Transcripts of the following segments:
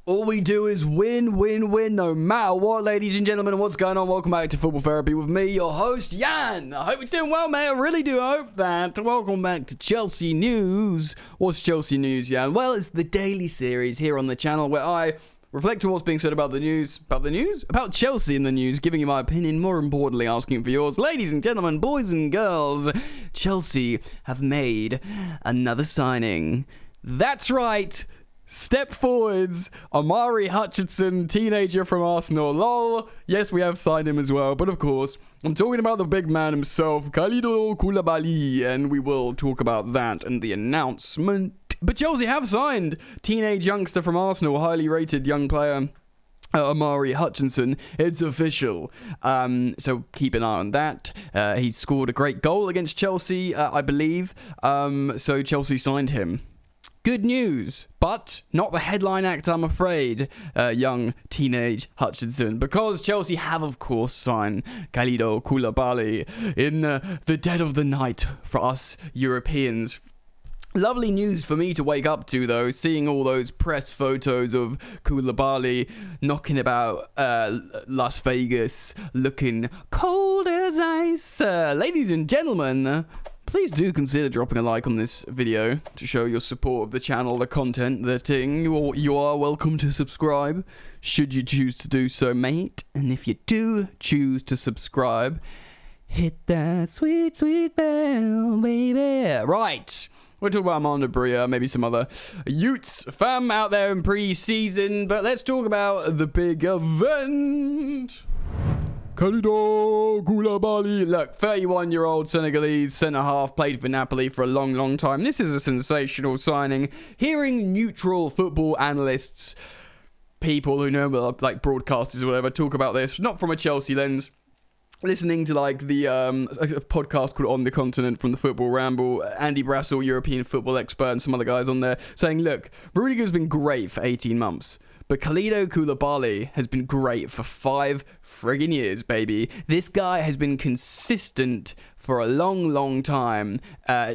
All we do is win, win, win, no matter what, ladies and gentlemen. What's going on? Welcome back to Football Therapy with me, your host, Jan. I hope you're doing well, mate. I really do hope that. Welcome back to Chelsea News. What's Chelsea News, Jan? Well, it's the daily series here on the channel where I reflect on what's being said about the news. About Chelsea in the news, giving you my opinion, more importantly, asking for yours. Ladies and gentlemen, boys and girls, Chelsea have made another signing. That's right. Step forwards, Omari Hutchinson, teenager from Arsenal. Lol. Yes, we have signed him as well. But of course, I'm talking about the big man himself, Kalidou Koulibaly. And we will talk about that and the announcement. But Chelsea have signed teenage youngster from Arsenal, highly rated young player, Omari Hutchinson. It's official. So keep an eye on that. He scored a great goal against Chelsea, I believe. So Chelsea signed him. Good news, but not the headline act, I'm afraid, young teenage Hutchinson, because Chelsea have, of course, signed Kalidou Koulibaly in the dead of the night for us Europeans. Lovely news for me to wake up to, though, seeing all those press photos of Koulibaly knocking about Las Vegas, looking cold as ice. Ladies and gentlemen, please do consider dropping a like on this video to show your support of the channel, the content, the thing. You are welcome to subscribe, should you choose to do so, mate. And if you do choose to subscribe, hit that sweet, sweet bell, baby. Right. We'll talk about Amanda Bria, maybe some other Utes fam out there in pre-season. But let's talk about the big event. Kalidou Koulibaly. Look, 31-year-old Senegalese centre-half, played for Napoli for a long, long time. This is a sensational signing. Hearing neutral football analysts, people who know, like broadcasters or whatever, talk about this, not from a Chelsea lens, listening to like the a podcast called On the Continent from the Football Ramble, Andy Brassel, European football expert, and some other guys on there, saying, look, Rudiger's been great for 18 months. But Kalidou Koulibaly has been great for 5 friggin' years, baby. This guy has been consistent for a long, long time.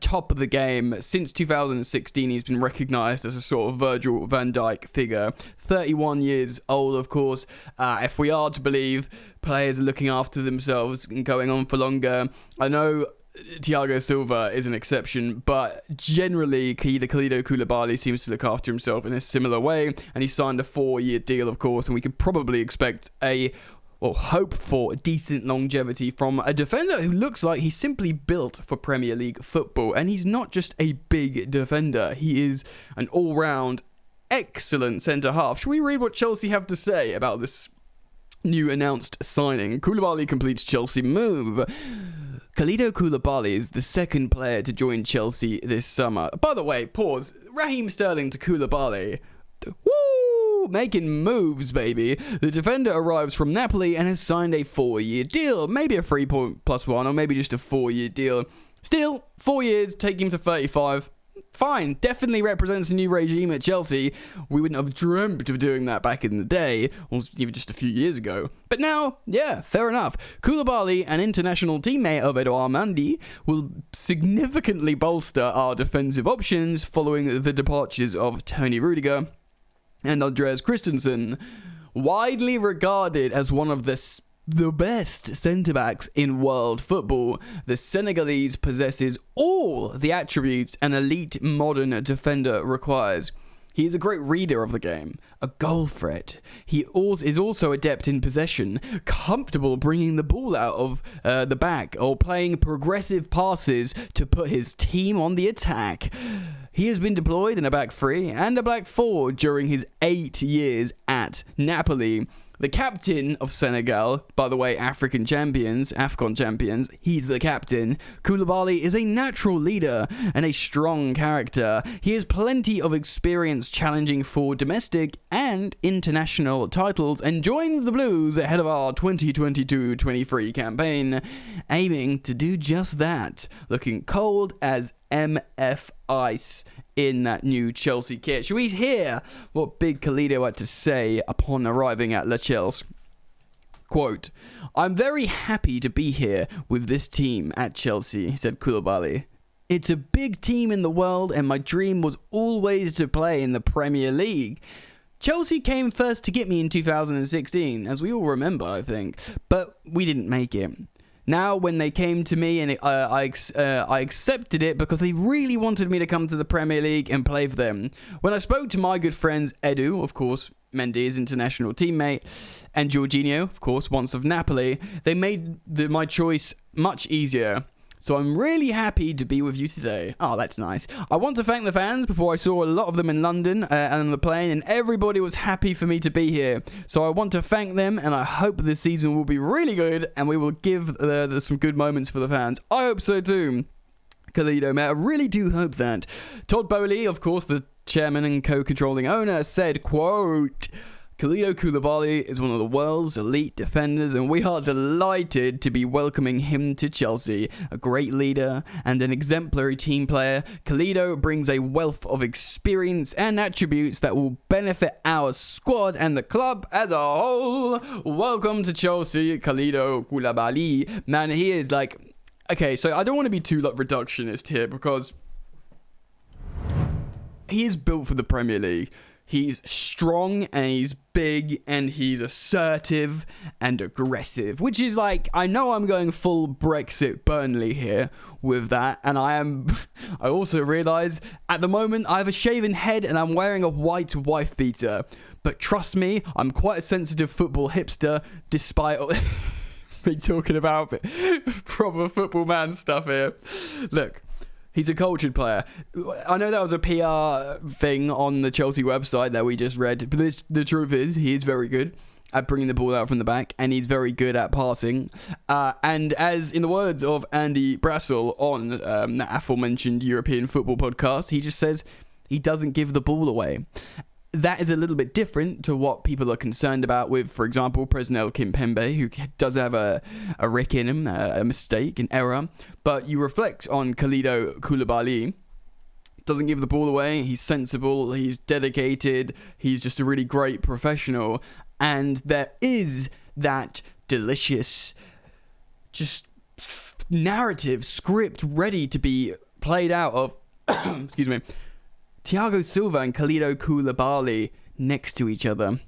Top of the game. Since 2016, he's been recognised as a sort of Virgil van Dijk figure. 31 years old, of course. If we are to believe players are looking after themselves and going on for longer. I know Thiago Silva is an exception, but generally Kalidou Koulibaly seems to look after himself in a similar way, and he signed a 4-year deal, of course, and we could probably expect hope for decent longevity from a defender who looks like he's simply built for Premier League football. And he's not just a big defender, he is an all-round excellent centre-half. Shall we read what Chelsea have to say about this new announced signing? Koulibaly completes Chelsea move. Kalidou Koulibaly is the second player to join Chelsea this summer. By the way, pause. Raheem Sterling to Koulibaly. Woo! Making moves, baby. The defender arrives from Napoli and has signed a 4-year deal. Maybe a 3+1 or maybe just a 4-year deal. Still, 4 years, taking him to 35. Fine, definitely represents a new regime at Chelsea. We wouldn't have dreamt of doing that back in the day, or even just a few years ago. But now, yeah, fair enough. Koulibaly, an international teammate of Edouard Mendy, will significantly bolster our defensive options following the departures of Tony Rudiger and Andreas Christensen. Widely regarded as one of the best centre-backs in world football, the Senegalese possesses all the attributes an elite modern defender requires. He is a great reader of the game, a goal threat. He is also adept in possession, comfortable bringing the ball out of the back or playing progressive passes to put his team on the attack. He has been deployed in a back 3 and a back 4 during his 8 years at Napoli. The captain of Senegal, by the way, AFCON champions, he's the captain. Koulibaly is a natural leader and a strong character. He has plenty of experience challenging for domestic and international titles and joins the Blues ahead of our 2022-23 campaign, aiming to do just that, looking cold as MF ice in that new Chelsea kit. Shall we hear what Big Kalidou had to say upon arriving at La Chelsea? Quote, "I'm very happy to be here with this team at Chelsea," said Koulibaly. "It's a big team in the world and my dream was always to play in the Premier League. Chelsea came first to get me in 2016, as we all remember, I think, but we didn't make it. Now, when they came to me, and I accepted it because they really wanted me to come to the Premier League and play for them. When I spoke to my good friends Edu, of course, Mendy's international teammate, and Jorginho, of course, once of Napoli, they made my choice much easier. So I'm really happy to be with you today. Oh, that's nice. I want to thank the fans before I saw a lot of them in London and on the plane, and everybody was happy for me to be here. So I want to thank them, and I hope this season will be really good, and we will give some good moments for the fans. I hope so too. Kalidou, mate, I really do hope that. Todd Boehly, of course, the chairman and co-controlling owner, said, quote, Kalidou Koulibaly is one of the world's elite defenders, and we are delighted to be welcoming him to Chelsea. A great leader and an exemplary team player, Kalidou brings a wealth of experience and attributes that will benefit our squad and the club as a whole. Welcome to Chelsea, Kalidou Koulibaly. Man, he is like... Okay, so I don't want to be too reductionist here, because he is built for the Premier League. He's strong, and he's big, and he's assertive and aggressive, which is like, I know I'm going full Brexit Burnley here with that, and I also realise at the moment I have a shaven head and I'm wearing a white wife beater, but trust me, I'm quite a sensitive football hipster, despite me talking about proper football man stuff here. Look, he's a cultured player. I know that was a PR thing on the Chelsea website that we just read, but the truth is, he is very good at bringing the ball out from the back, and he's very good at passing. And as in the words of Andy Brassel on the aforementioned European football podcast, he just says he doesn't give the ball away. That is a little bit different to what people are concerned about with, for example, Presnel Kimpembe, who does have a rick in him, a mistake, an error. But you reflect on Kalidou Koulibaly, doesn't give the ball away, he's sensible, he's dedicated, he's just a really great professional. And there is that delicious, just narrative, script ready to be played out of, excuse me, Thiago Silva and Kalidou Koulibaly next to each other.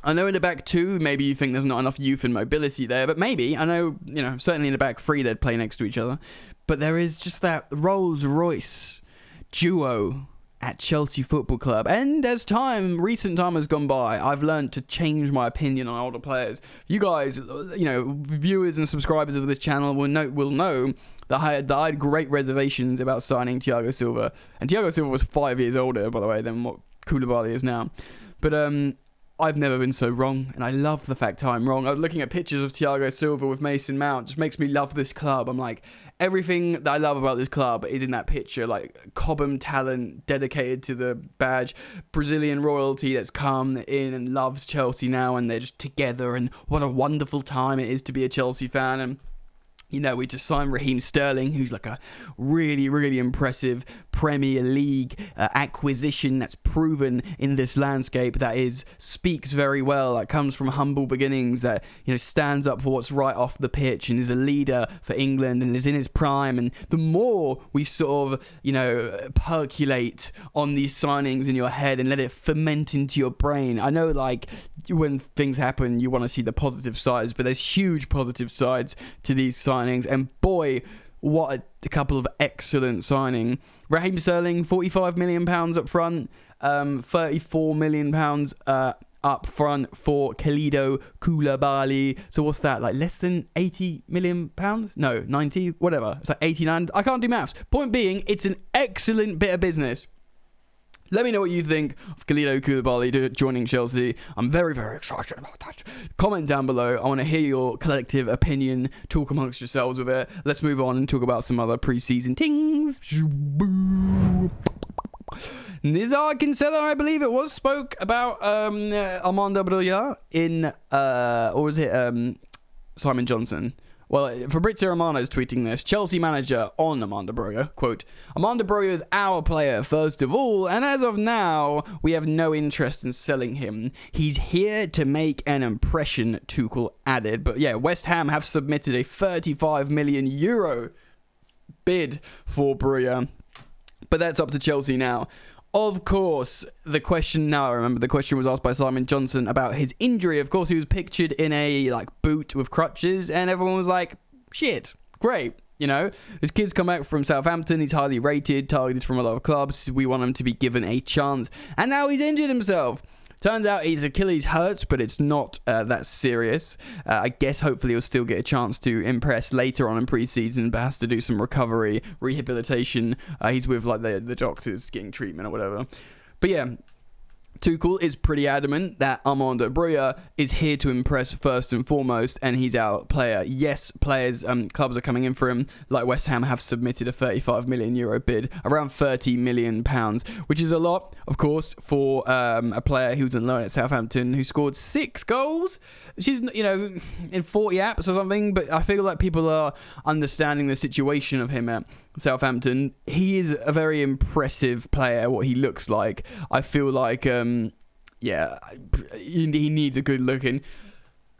I know in the back two, maybe you think there's not enough youth and mobility there, but maybe, I know, certainly in the back three they'd play next to each other. But there is just that Rolls-Royce duo at Chelsea Football Club. And as recent time has gone by, I've learned to change my opinion on older players. You guys, viewers and subscribers of this channel will know that I had great reservations about signing Thiago Silva. And Thiago Silva was 5 years older, by the way, than what Koulibaly is now. But I've never been so wrong, and I love the fact I'm wrong. I was looking at pictures of Thiago Silva with Mason Mount. Just makes me love this club. I'm like, everything that I love about this club is in that picture. Like, Cobham talent dedicated to the badge, Brazilian royalty that's come in and loves Chelsea now, and they're just together, and what a wonderful time it is to be a Chelsea fan. And we just signed Raheem Sterling, who's like a really, really impressive Premier League acquisition that's proven in this landscape, that speaks very well, that comes from humble beginnings, that stands up for what's right off the pitch, and is a leader for England, and is in his prime. And the more we sort of percolate on these signings in your head and let it ferment into your brain, I know, like, when things happen you want to see the positive sides, but there's huge positive sides to these signings, and boy, what a couple of excellent signing. Raheem Sterling, £45 million up front, £34 million up front for Kalidou Koulibaly. So what's that, like less than £80 million? No, 90, whatever. It's like 89. I can't do maths. Point being, it's an excellent bit of business. Let me know what you think of Kalidou Koulibaly joining Chelsea. I'm very, very excited about that. Comment down below. I want to hear your collective opinion. Talk amongst yourselves with it. Let's move on and talk about some other pre-season things. Nizar Kinsella, I believe it was, spoke about Armando Broja in, or was it Simon Johnson? Well, Fabrizio Romano is tweeting this. Chelsea manager on Armando Broja, quote, Armando Broja is our player, first of all, and as of now, we have no interest in selling him. He's here to make an impression, Tuchel added. But yeah, West Ham have submitted a €35 million bid for Broja. But that's up to Chelsea now. Of course, the question, now I remember, the question was asked by Simon Johnson about his injury. Of course, he was pictured in a boot with crutches, and everyone was like, shit, great. This kid's come back from Southampton. He's highly rated, targeted from a lot of clubs. We want him to be given a chance. And now he's injured himself. Turns out his Achilles hurts, but it's not that serious. I guess hopefully he'll still get a chance to impress later on in pre-season, but has to do some recovery, rehabilitation. He's with the doctors getting treatment or whatever. But yeah, Tuchel is pretty adamant that Armando Broja is here to impress first and foremost, and he's our player. Yes, clubs are coming in for him. Like West Ham have submitted a €35 million bid, around £30 million, which is a lot, of course, for a player who's on loan at Southampton who scored 6 goals. She's, in 40 apps or something, but I feel like people are understanding the situation of him at Southampton. He is a very impressive player, what he looks like. I feel like, he needs a good looking.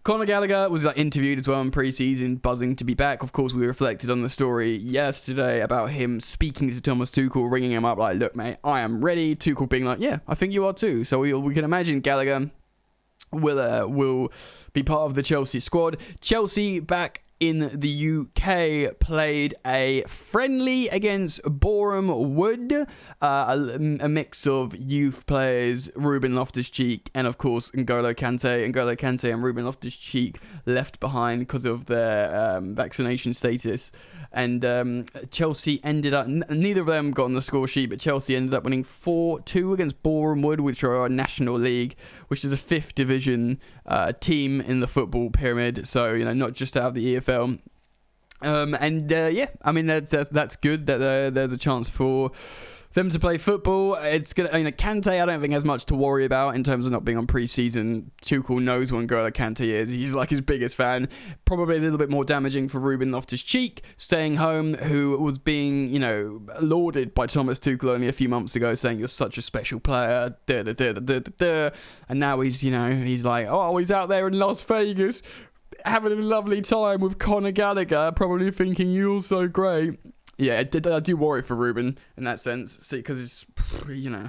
Conor Gallagher was interviewed as well in pre-season, buzzing to be back. Of course, we reflected on the story yesterday about him speaking to Thomas Tuchel, ringing him up look, mate, I am ready. Tuchel being yeah, I think you are too. So we can imagine Gallagher will be part of the Chelsea squad. Chelsea back in the UK played a friendly against Boreham Wood, a mix of youth players, Ruben Loftus-Cheek and of course N'Golo Kante and Ruben Loftus-Cheek left behind because of their vaccination status. And Chelsea ended up, neither of them got on the score sheet, but Chelsea ended up winning 4-2 against Boreham Wood, which are a National League, which is a 5th division team in the football pyramid. So, not just out of the EFL. That's good that there's a chance for them to play football. It's gonna. Kante, I don't think has much to worry about in terms of not being on pre-season. Tuchel knows what N'Golo Kante is. He's his biggest fan. Probably a little bit more damaging for Ruben Loftus-Cheek, staying home, who was being, lauded by Thomas Tuchel only a few months ago, saying you're such a special player. And now he's he's out there in Las Vegas having a lovely time with Conor Gallagher, probably thinking you're so great. Yeah, I do worry for Ruben in that sense, because it's,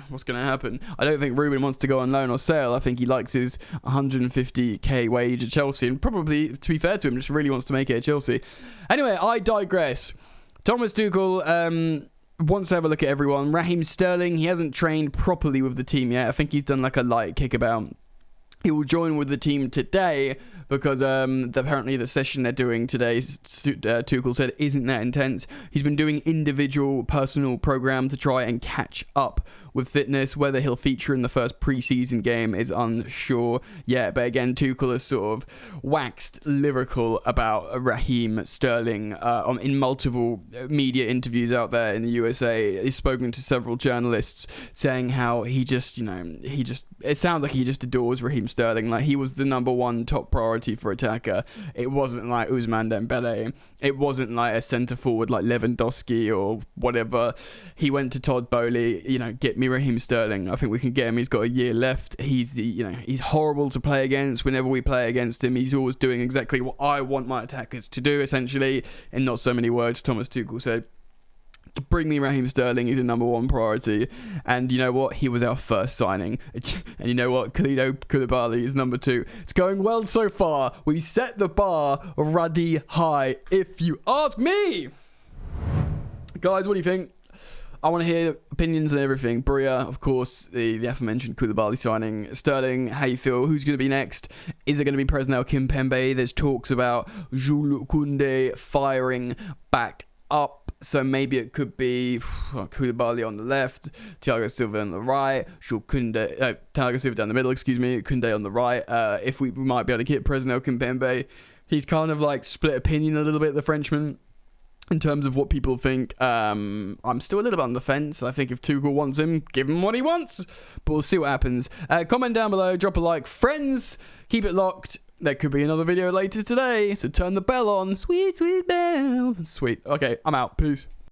what's going to happen. I don't think Ruben wants to go on loan or sale. I think he likes his 150k wage at Chelsea, and probably, to be fair to him, just really wants to make it at Chelsea. Anyway, I digress. Thomas Tuchel wants to have a look at everyone. Raheem Sterling, he hasn't trained properly with the team yet. I think he's done a light kickabout. He will join with the team today because apparently the session they're doing today, Tuchel said, isn't that intense. He's been doing individual personal program to try and catch up with fitness. Whether he'll feature in the first pre-season game is unsure yet. But again, Tuchel has sort of waxed lyrical about Raheem Sterling in multiple media interviews out there in the USA. He's spoken to several journalists saying how it sounds like he just adores Raheem Sterling. He was the number one top priority for attacker. It wasn't like Ousmane Dembele. It wasn't like a centre forward like Lewandowski or whatever. He went to Todd Bowley, get me Raheem Sterling. I think we can get him. He's got a year left. He's he's horrible to play against. Whenever we play against him, he's always doing exactly what I want my attackers to do, essentially. In not so many words, Thomas Tuchel said, bring me Raheem Sterling. He's a number one priority. And you know what? He was our first signing. And you know what? Kalidou Koulibaly is number 2. It's going well so far. We set the bar ruddy high, if you ask me. Guys, what do you think? I want to hear opinions and everything. Broja, of course, the aforementioned Koulibaly signing. Sterling, how you feel? Who's going to be next? Is it going to be Presnel Kimpembe? There's talks about Jules Koundé firing back up. So maybe it could be Koulibaly on the left, Thiago Silva on the right, Thiago Silva down the middle, Koundé on the right. If we might be able to get Presnel Kimpembe. He's kind of split opinion a little bit, the Frenchman, in terms of what people think. I'm still a little bit on the fence. I think if Tuchel wants him, give him what he wants. But we'll see what happens. Comment down below, drop a like. Friends, keep it locked. There could be another video later today, so turn the bell on. Sweet, sweet bell. Sweet. Okay, I'm out. Peace.